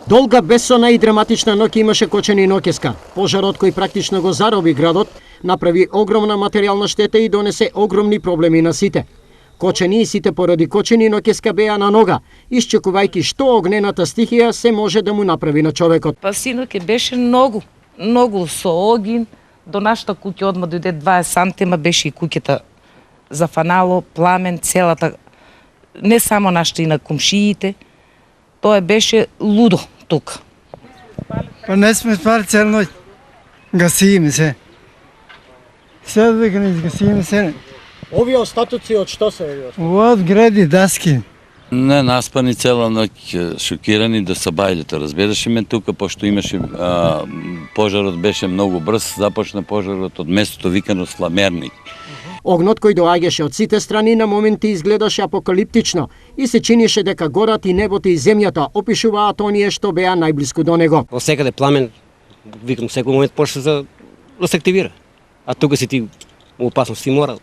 Долга, бесона и драматична ноќ имаше Кочани Ноќеска. Пожарот кој практично го зароби градот, направи огромна материјална штета и донесе огромни проблеми на сите. Кочани и сите породи Кочани Ноќеска беа на нога, исчекувајќи што огнената стихија се може да му направи на човекот. Па синоќе беше многу со огин. До нашата куќа одма дојде 20 сантима, беше и куќата зафанало, пламен, целата, не само нашата и на комшиите. Тоа беше лудо тука. Па не сме спали цел ноќ. Гасиме се. Сега дека не изгасиме се. Овие остатоци од што се овие? Од гради, даски. Не наспани цела ноќ, шокирани да се бајлето, разбираше ме тука, пошто имаше пожарот беше многу брз, започна пожарот од местото викано Сламерник. Огнот кој доаѓаше од сите страни на моменти изгледаше апокалиптично и се чинише дека горат и небото и земјата опишуваат оние што беа најблиску до него. Во секаде пламен, викам секој момент почне да се активира. А тука си ти опасности мора.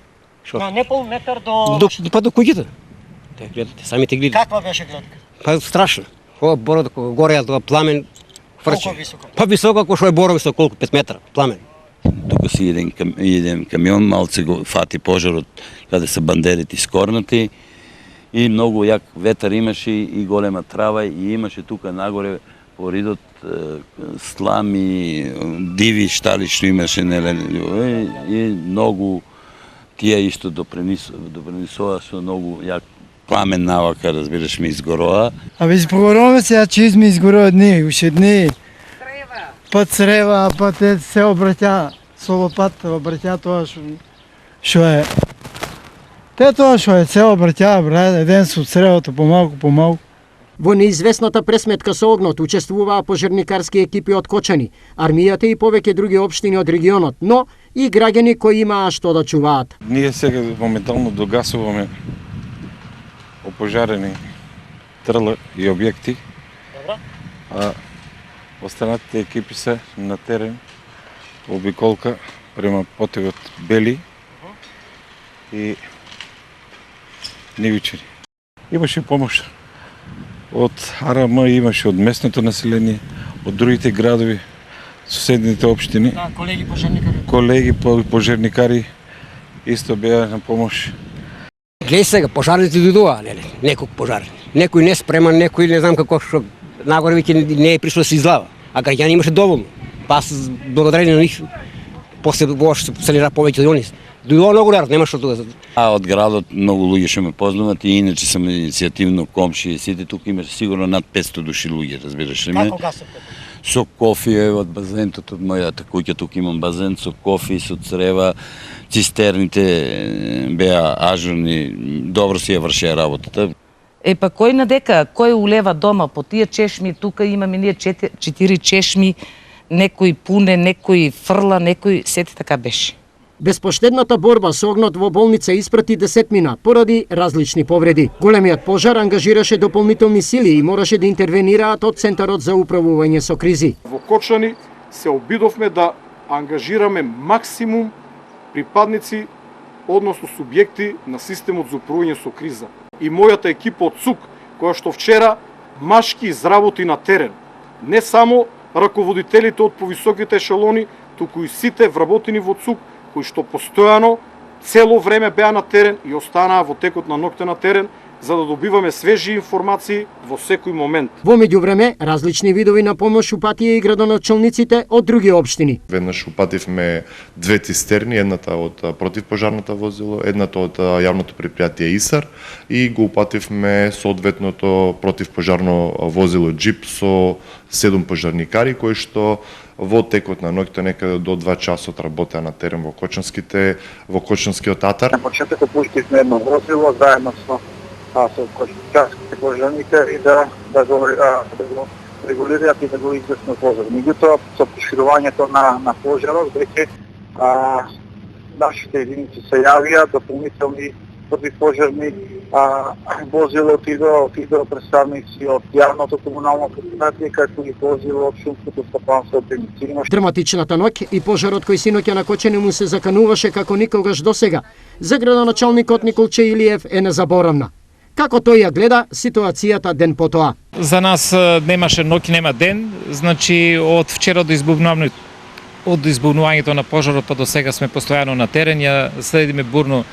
На не пол метар до Па до куќата. Те гледате, самите гледа. Каква беше гледка? Па страшно. Ова борот горе тоа пламен фрче. Колку високо? Па високо ако што е борот со колку 5 метра пламен. Тука си еден камион, малце го фати пожарот каде се бандерите скорнати и многу јак ветар имаше и голема трава и имаше тука нагоре по ридот слами, диви штали што имаше и многу тие исто допринесува со многу јак пламен навака, разбираш ми, изгороа. Абе изпогороваме сега, че изме изгорува дни, уште дни. Па црева, па те се обраќа, со лопат обраќа тоа што е. Те тоа што е, се обраќа, брат, еден со цревото помалку. Во неизвестната пресметка со огнот учествуваа пожарникарски екипи од Кочани, армијата и повеќе други општини од регионот, но и граѓани кои имаа што да чуваат. Ние сега моментално догасуваме опожарени трла и објекти. А останатите екипи се на терен, обиколка према потегот Бели и Нивичари. Имаше помош од АРМ, имаше од местното население, од другите градови, соседните општини. Да, колеги пожарникари. Колеги пожарникари исто беа на помош. Гледај сега, пожарните дојдоа, некој пожарен. Некој не спреман, некој не знам како што нагоре веќе не е пришло да се излава. А граѓани имаше доволно. Па аз благодарение на нив, после воопшто се санира повеќе од они. Дојдоа многу народ, нема што тука. А од градот многу луѓе што ме познават и иначе сам иницијативно комши, сите тука имаше сигурно над 500 души луѓе, разбираш ли ме? Како гасите? Со кофи од базентот од мојата куќа, тука имам базен со кофи, со црева, цистерните беа ажурни, добро си ја вршеа работата. Па кој надека, кој улева дома по тие чешми, тука имаме ние 4 чешми, некој пуне, некој фрла, некој сети така беше. Безпоштедната борба со огнот во болница испрати десетмина поради различни повреди. Големиот пожар ангажираше дополнителни сили и мораше да интервенираат од Центарот за управување со кризи. Во Кочани се обидовме да ангажираме максимум припадници, односно субјекти на системот за управување со криза. И мојата екипа од ЦУК, која што вчера машки изработи на терен. Не само раководителите од повисоките ешелони, туку и сите вработени во ЦУК, кои што постојано цело време беа на терен и останаа во текот на ноќта на терен, за да добиваме свежи информации во секој момент. Во меѓувреме, различни видови на помош упатија и градоначалниците од други општини. Веднаш упативме две цистерни, едната од противпожарната возило, едната од јавното предпријатие ИСАР и го упативме соодветното противпожарно возило џип со 7 пожарникари кои што во текот на ноќта некаде до 2 часот работеа на терен во Кочанскиот атар. На почетокот пуштивме едно возило заедно со кочанските пожарникари да го регулираат и да го известно пожар. Меѓутоа, со проширувањето на пожарот, веќе нашите единици се јавија, дополнителни противпожарни возила отидоа представници од јавното комунално предпријатие, како и возила од шумското стопанство од бензина. Драматичната ноќ и пожарот кој синоќа на Кочани му се закануваше како никогаш досега, за градоначалникот Николче Илиев е незаборавна. Како тој ја гледа ситуацијата ден потоа? За нас немаше ноќ, нема ден, значи од вчера до избувнувањето на пожарот па до сега сме постојано на терен, ја следиме будно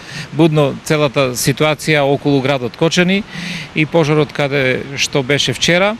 целата ситуација околу градот Кочани и пожарот каде што беше вчера.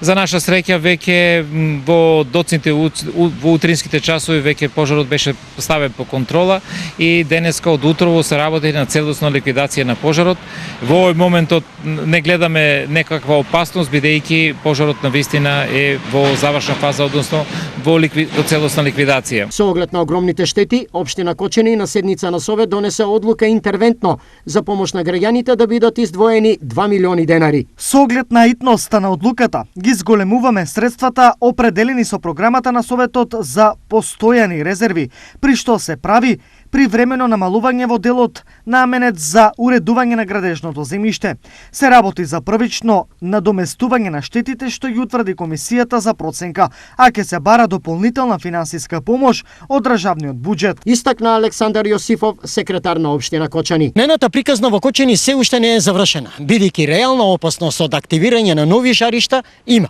За наша среќа веќе во доцните во утринските часови веќе пожарот беше ставен по контрола и денеска од утрово се работи на целосна ликвидација на пожарот. Во овој моментот не гледаме некаква опасност бидејќи пожарот навистина е во завршна фаза, односно во целосна ликвидација. Со оглед на огромните штети, општина Кочани на седница на Совет донесе одлука интервентно за помош на граѓаните да бидат издвоени 2 милиони денари. Со оглед на итноста на одлуката, ги зголемуваме средствата определени со програмата на Советот за постојани резерви, при што се прави привремено намалување во делот наменет за уредување на градежното земјиште. Се работи за првично надоместување на штетите што ги утврди Комисијата за проценка, а ќе се бара дополнителна финансиска помош од државниот буџет. Истакна Александар Јосифов, секретар на општина Кочани. Нената приказна во Кочани се уште не е завршена, бидејќи реална опасност од активирање на нови жаришта има.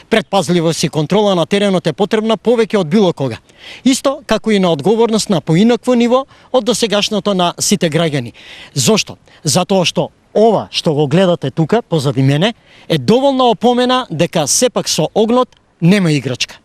Предпазливост и контрола на теренот е потребна повеќе од било кога. Исто како и на одговорност на поинакво ниво од досегашното на сите граѓани. Зошто? Затоа што ова што го гледате тука позади мене е доволна опомена дека сепак со огнот нема играчка.